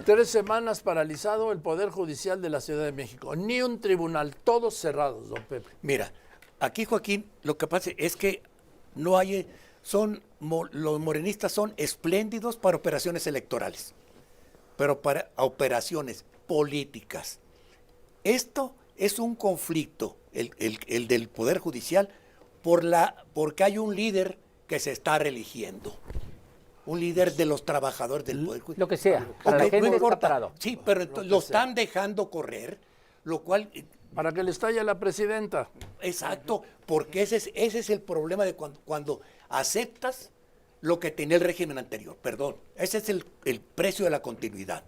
3 semanas paralizado el Poder Judicial de la Ciudad de México. Ni un tribunal, todos cerrados, don Pepe. Mira, aquí, Joaquín, lo que pasa es que no hay, los morenistas son espléndidos para operaciones electorales, pero para operaciones políticas. Esto es un conflicto, el del Poder Judicial, porque hay un líder que se está reeligiendo. Un líder de los trabajadores del Poder Judicial. Lo que sea, para la gente está parado. Sí, pero lo están dejando correr, lo cual... Para que le estalle a la presidenta. Exacto, porque ese es el problema de cuando aceptas lo que tenía el régimen anterior, perdón. Ese es el precio de la continuidad.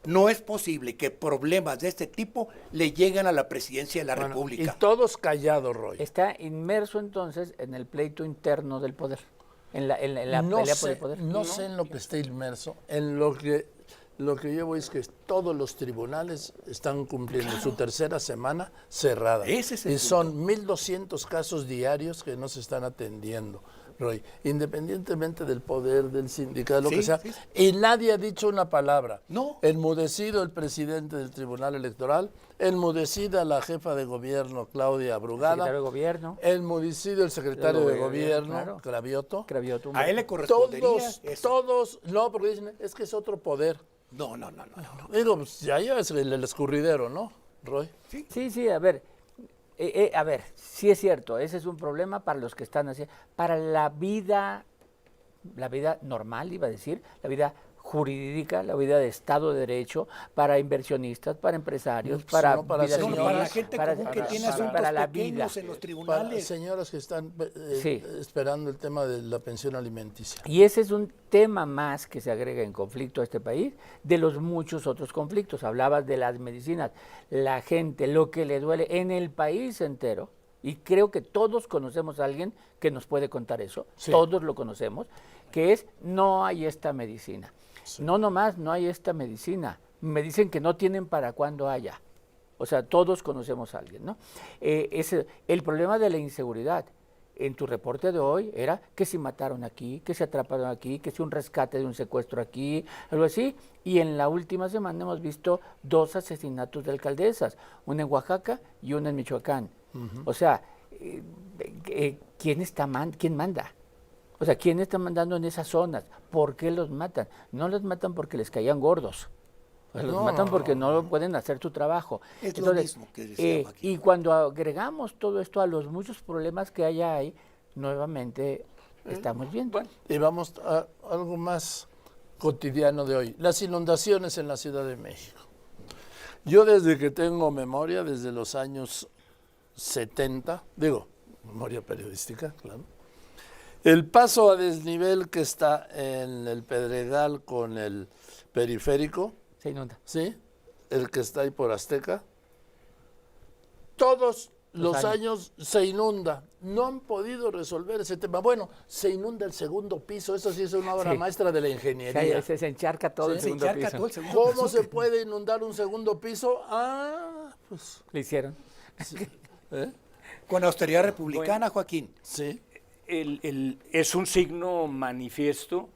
No es posible que problemas de este tipo le lleguen a la presidencia de la República. Y todos callados, Roy. Está inmerso entonces en el pleito interno del poder, en la pelea por el poder. No sé en lo que esté inmerso, en lo que yo voy es que todos los tribunales están cumpliendo su tercera semana cerrada. Ese es el y son 1,200 casos diarios que no se están atendiendo, Roy, independientemente del poder, del sindicato, lo que sea. Sí. Y nadie ha dicho una palabra. No. Enmudecido el presidente del Tribunal Electoral, enmudecida la jefa de gobierno, Claudia Brugada. El secretario de gobierno. Enmudecido el secretario de gobierno, claro. Cravioto. A él le correspondería todos, no, porque dicen, es que es otro poder. No. Digo, pues ya es el escurridero, ¿no, Roy? Sí, a ver, sí es cierto, ese es un problema para los que están así, para la vida normal, iba a decir, la vida jurídica, la vida de Estado de Derecho, para inversionistas, para empresarios, para la gente común que tiene asuntos para la pequeños vida. En los tribunales. Para señoras que están esperando el tema de la pensión alimenticia. Y ese es un tema más que se agrega en conflicto a este país, de los muchos otros conflictos. Hablabas de las medicinas, la gente, lo que le duele en el país entero, y creo que todos conocemos a alguien que nos puede contar eso, todos lo conocemos, que es no hay esta medicina. Sí. No nomás no hay esta medicina, me dicen que no tienen para cuando haya. O sea, todos conocemos a alguien, ¿no? El problema de la inseguridad. En tu reporte de hoy era que si mataron aquí, que se atraparon aquí, que si un rescate de un secuestro aquí, algo así. Y en la última semana hemos visto 2 asesinatos de alcaldesas, una en Oaxaca y una en Michoacán. O sea, ¿quién manda? O sea, ¿quién está mandando en esas zonas? ¿Por qué los matan? No los matan porque les caían gordos. Los matan porque no pueden hacer su trabajo. Entonces, lo mismo que decía aquí. Y cuando agregamos todo esto a los muchos problemas que hay, nuevamente estamos viendo. Bueno, y vamos a algo más cotidiano de hoy. Las inundaciones en la Ciudad de México. Yo desde que tengo memoria, desde los años 70, memoria periodística, claro, el paso a desnivel que está en el Pedregal con el periférico, se inunda. ¿Sí? El que está ahí por Azteca. Todos los años se inunda. No han podido resolver ese tema. Bueno, se inunda el segundo piso. Eso sí es una obra maestra de la ingeniería. Se encharca todo el segundo piso. ¿Cómo se puede inundar un segundo piso? Pues... Lo hicieron. Sí. Con austeridad republicana, Joaquín. Sí. Es un signo manifiesto,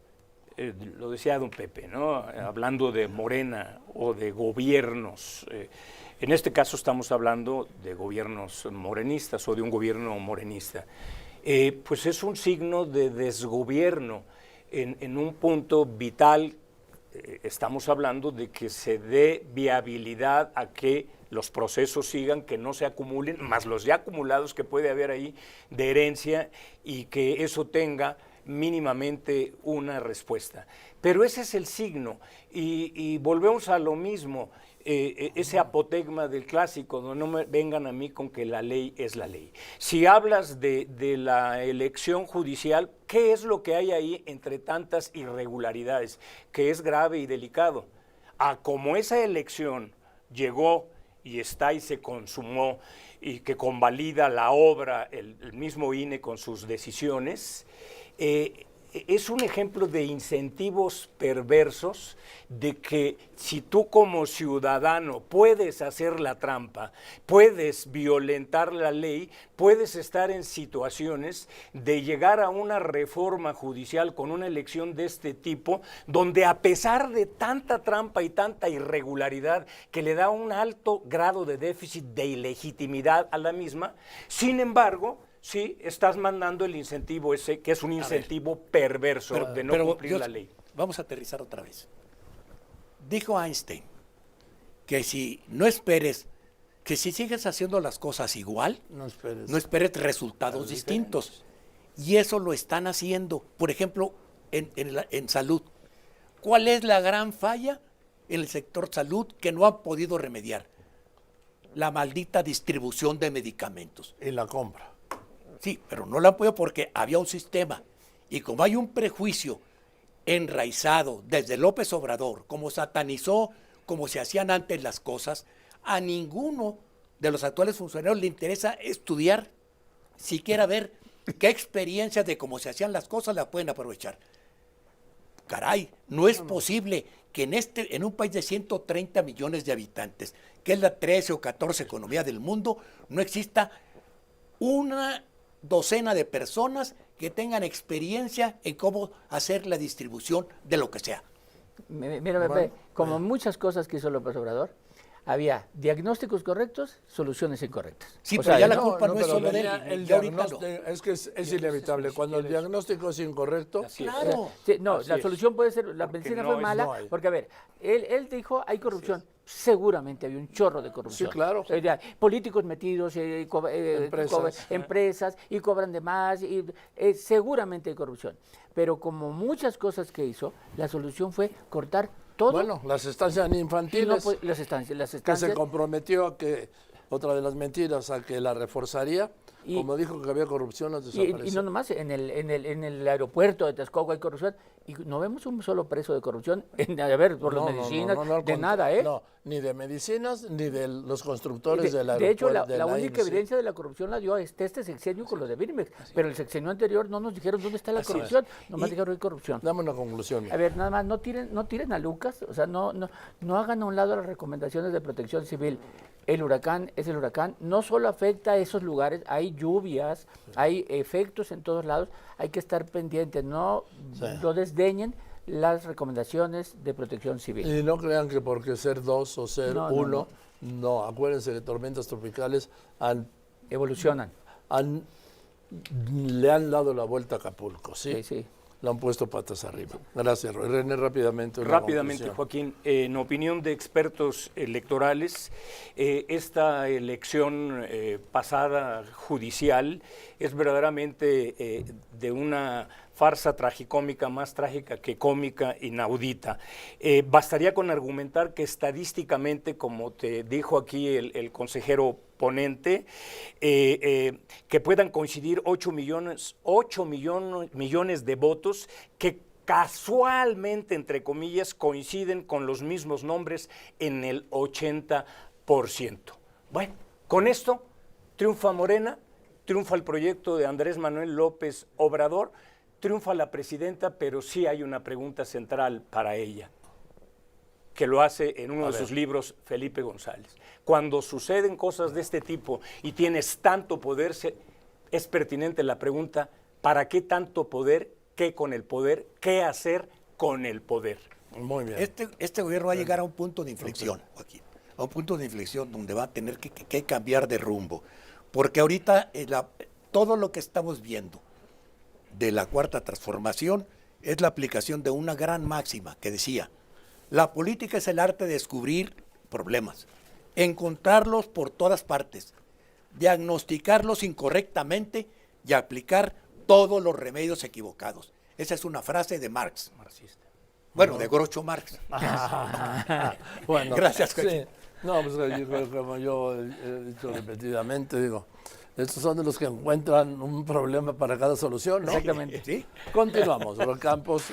lo decía don Pepe, ¿no? Hablando de Morena o de gobiernos. En este caso estamos hablando de gobiernos morenistas o de un gobierno morenista. Pues es un signo de desgobierno en un punto vital. Estamos hablando de que se dé viabilidad a que los procesos sigan, que no se acumulen, más los ya acumulados que puede haber ahí de herencia, y que eso tenga mínimamente una respuesta. Pero ese es el signo, y volvemos a lo mismo, ese apotegma del clásico, no me vengan a mí con que la ley es la ley. Si hablas de la elección judicial, ¿qué es lo que hay ahí entre tantas irregularidades? Que es grave y delicado. Como esa elección llegó y está y se consumó, y que convalida la obra el mismo INE con sus decisiones, es un ejemplo de incentivos perversos, de que si tú como ciudadano puedes hacer la trampa, puedes violentar la ley, puedes estar en situaciones de llegar a una reforma judicial con una elección de este tipo, donde a pesar de tanta trampa y tanta irregularidad que le da un alto grado de déficit de ilegitimidad a la misma, sin embargo, sí, estás mandando el incentivo ese, que es un incentivo perverso de no cumplir la ley. Vamos a aterrizar otra vez. Dijo Einstein que si no esperes, que si sigues haciendo las cosas igual, no esperes resultados distintos. Y eso lo están haciendo. Por ejemplo, en salud. ¿Cuál es la gran falla en el sector salud que no han podido remediar? La maldita distribución de medicamentos. Y la compra. Sí, pero no la han podido porque había un sistema. Y como hay un prejuicio enraizado desde López Obrador, como satanizó, como se hacían antes las cosas, a ninguno de los actuales funcionarios le interesa estudiar, siquiera ver qué experiencias de cómo se hacían las cosas la pueden aprovechar. Caray, no es posible que en un país de 130 millones de habitantes, que es la 13 o 14 economía del mundo, no exista una docena de personas que tengan experiencia en cómo hacer la distribución de lo que sea. Mira, Pepe, como muchas cosas que hizo López Obrador, había diagnósticos correctos, soluciones incorrectas. Sí, pero ya la culpa no es solo de él. El diagnóstico, es que es inevitable. Cuando el diagnóstico es incorrecto, claro. Sí, no, la solución puede ser, la medicina fue mala, porque a ver, él dijo, hay corrupción. Seguramente había un chorro de corrupción. Sí, claro. Políticos metidos, empresas, y cobran de más, y seguramente hay corrupción. Pero como muchas cosas que hizo, la solución fue cortar todo. Bueno, las estancias infantiles, no, las estancias que se comprometió a que, otra de las mentiras, a que la reforzaría, como dijo que había corrupción, las desapareció. Y no nomás, en el aeropuerto de Texcoco hay corrupción, y no vemos un solo preso de corrupción, por las medicinas, de nada, ¿eh? No, ni de medicinas, ni de los constructores del aeropuerto. De hecho, la única evidencia de la corrupción la dio este sexenio con lo de Birmex, pero el sexenio anterior no nos dijeron dónde está la corrupción, nomás dijeron que hay corrupción. Dame una conclusión. A ver, nada más, no tiren a Lucas, o sea, no hagan a un lado las recomendaciones de protección civil. El huracán es el huracán, no solo afecta a esos lugares, hay lluvias, hay efectos en todos lados, hay que estar pendientes, no lo desdeñen las recomendaciones de protección civil. Y no crean que porque ser dos o ser uno, no, acuérdense que tormentas tropicales evolucionan. Le han dado la vuelta a Acapulco, ¿sí? Sí. Lo han puesto patas arriba. Gracias, Roy. René, rápidamente. Rápidamente, Joaquín, en opinión de expertos electorales, esta elección pasada judicial es verdaderamente de una farsa tragicómica, más trágica que cómica, inaudita. Bastaría con argumentar que estadísticamente, como te dijo aquí el consejero ponente, que puedan coincidir 8 millones de votos que casualmente, entre comillas, coinciden con los mismos nombres en el 80%. Bueno, con esto triunfa Morena, triunfa el proyecto de Andrés Manuel López Obrador, triunfa la presidenta, pero sí hay una pregunta central para ella, que lo hace en uno de sus libros Felipe González. Cuando suceden cosas de este tipo y tienes tanto poder, es pertinente la pregunta, ¿para qué tanto poder? ¿Qué con el poder? ¿Qué hacer con el poder? Muy bien. Este gobierno va a llegar a un punto de inflexión, Joaquín, a un punto de inflexión donde va a tener que cambiar de rumbo, porque ahorita todo lo que estamos viendo de la Cuarta Transformación es la aplicación de una gran máxima que decía: la política es el arte de descubrir problemas, encontrarlos por todas partes, diagnosticarlos incorrectamente y aplicar todos los remedios equivocados. Esa es una frase de Marx. Marxista. Bueno, de Groucho Marx. Bueno, gracias, sí. No, pues como yo he dicho repetidamente, digo, estos son de los que encuentran un problema para cada solución, ¿no? Exactamente. ¿Sí? Continuamos. Ron Campos,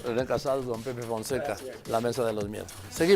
René Casados, don Pepe Fonseca, la mesa de los miembros. Seguimos.